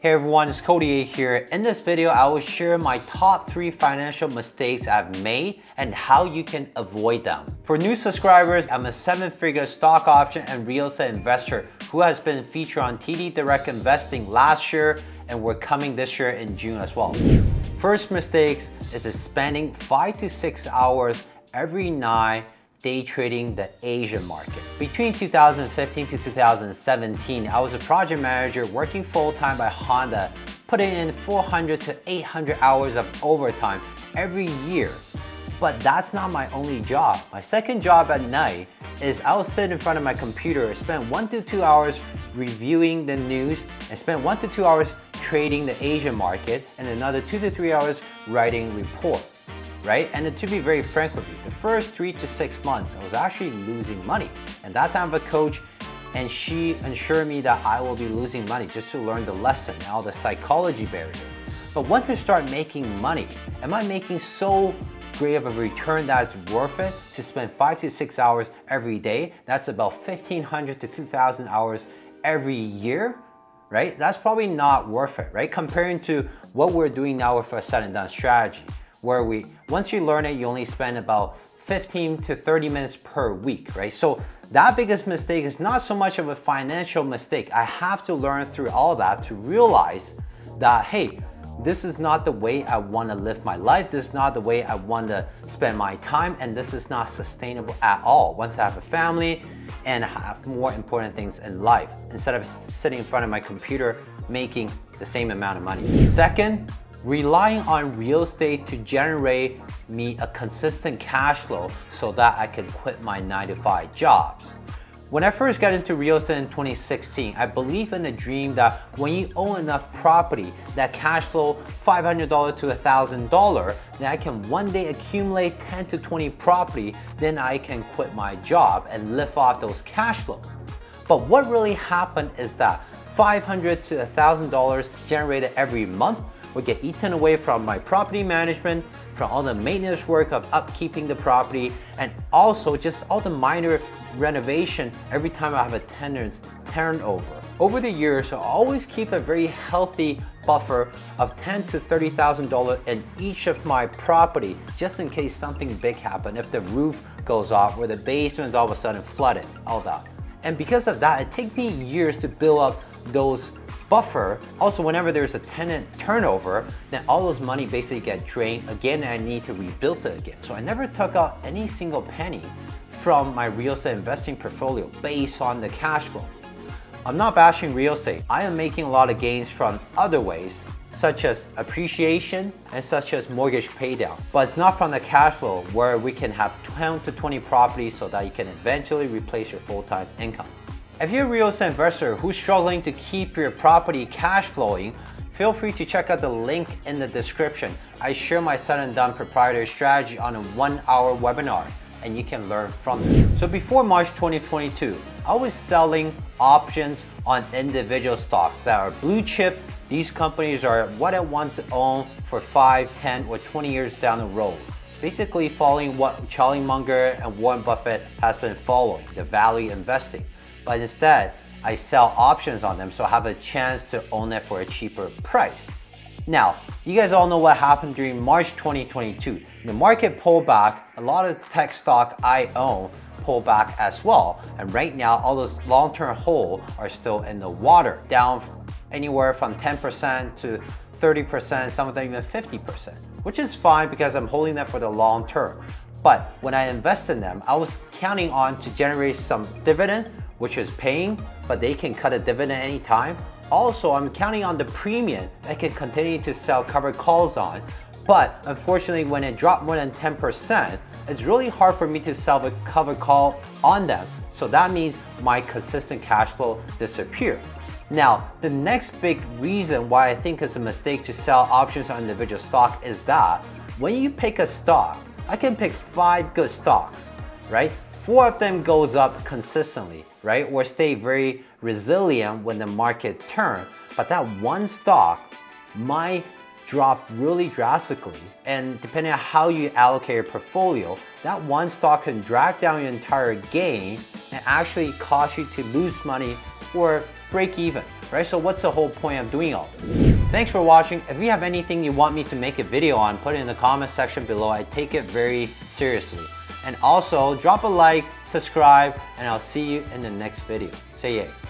Hey everyone, it's Cody A here. In this video, I will share my top 3 financial mistakes I've made and how you can avoid them. For new subscribers, I'm a 7-figure stock option and real estate investor who has been featured on TD Direct Investing last year, and we're coming this year in June as well. First mistake is spending 5 to 6 hours every night day trading the Asian market. Between 2015 to 2017, I was a project manager working full-time by Honda, putting in 400 to 800 hours of overtime every year. But that's not my only job. My second job at night is I will sit in front of my computer, spend 1 to 2 hours reviewing the news, and spend 1 to 2 hours trading the Asian market, and another 2 to 3 hours writing report. Right? And to be very frank with you, the first 3 to 6 months, I was actually losing money. And that time I have a coach, and she assured me that I will be losing money just to learn the lesson and all the psychology barrier. But once I start making money, am I making so great of a return that it's worth it to spend 5 to 6 hours every day? That's about 1,500 to 2,000 hours every year, right? That's probably not worth it, right? Comparing to what we're doing now with a said and done strategy, where once you learn it, you only spend about 15 to 30 minutes per week, right? So that biggest mistake is not so much of a financial mistake. I have to learn through all that to realize that, hey, this is not the way I want to live my life. This is not the way I want to spend my time, and this is not sustainable at all once I have a family and have more important things in life, instead of sitting in front of my computer making the same amount of money. Second, relying on real estate to generate me a consistent cash flow so that I can quit my 9-to-5 jobs. When I first got into real estate in 2016, I believe in the dream that when you own enough property that cash flow $500 to $1,000, then I can one day accumulate 10 to 20 property, then I can quit my job and live off those cash flow. But what really happened is that $500 to $1,000 generated every month would get eaten away from my property management, from all the maintenance work of upkeeping the property, and also just all the minor renovation every time I have a tenant's turnover. Over the years, I always keep a very healthy buffer of $10,000 to $30,000 in each of my property, just in case something big happens, if the roof goes off or the basement is all of a sudden flooded, all that. And because of that, it takes me years to build up those buffer. Also, whenever there's a tenant turnover, then all those money basically get drained again, and I need to rebuild it again. So I never took out any single penny from my real estate investing portfolio based on the cash flow. I'm not bashing real estate. I am making a lot of gains from other ways, such as appreciation and such as mortgage paydown. But it's not from the cash flow where we can have 10 to 20 properties so that you can eventually replace your full-time income. If you're a real estate investor who's struggling to keep your property cash flowing, feel free to check out the link in the description. I share my said and done proprietary strategy on a 1-hour webinar, and you can learn from it. So before March 2022, I was selling options on individual stocks that are blue chip. These companies are what I want to own for 5, 10, or 20 years down the road. Basically following what Charlie Munger and Warren Buffett has been following, the value investing. But instead, I sell options on them so I have a chance to own it for a cheaper price. Now, you guys all know what happened during March 2022. The market pulled back, a lot of tech stock I own pulled back as well. And right now, all those long-term holds are still in the water, down anywhere from 10% to 30%, some of them even 50%, which is fine because I'm holding them for the long term. But when I invest in them, I was counting on to generate some dividend, which is paying, but they can cut a dividend anytime. Also, I'm counting on the premium that I can continue to sell covered calls on. But unfortunately, when it dropped more than 10%, it's really hard for me to sell a covered call on them. So that means my consistent cash flow disappeared. Now, the next big reason why I think it's a mistake to sell options on individual stock is that when you pick a stock, I can pick 5 good stocks, right? 4 of them goes up consistently, right? Or stay very resilient when the market turns. But that one stock might drop really drastically. And depending on how you allocate your portfolio, that one stock can drag down your entire gain and actually cause you to lose money or break even. right? So what's the whole point of doing all this? Thanks for watching. If you have anything you want me to make a video on, put it in the comment section below. I take it very seriously. And also drop a like, subscribe, and I'll see you in the next video. Say yay.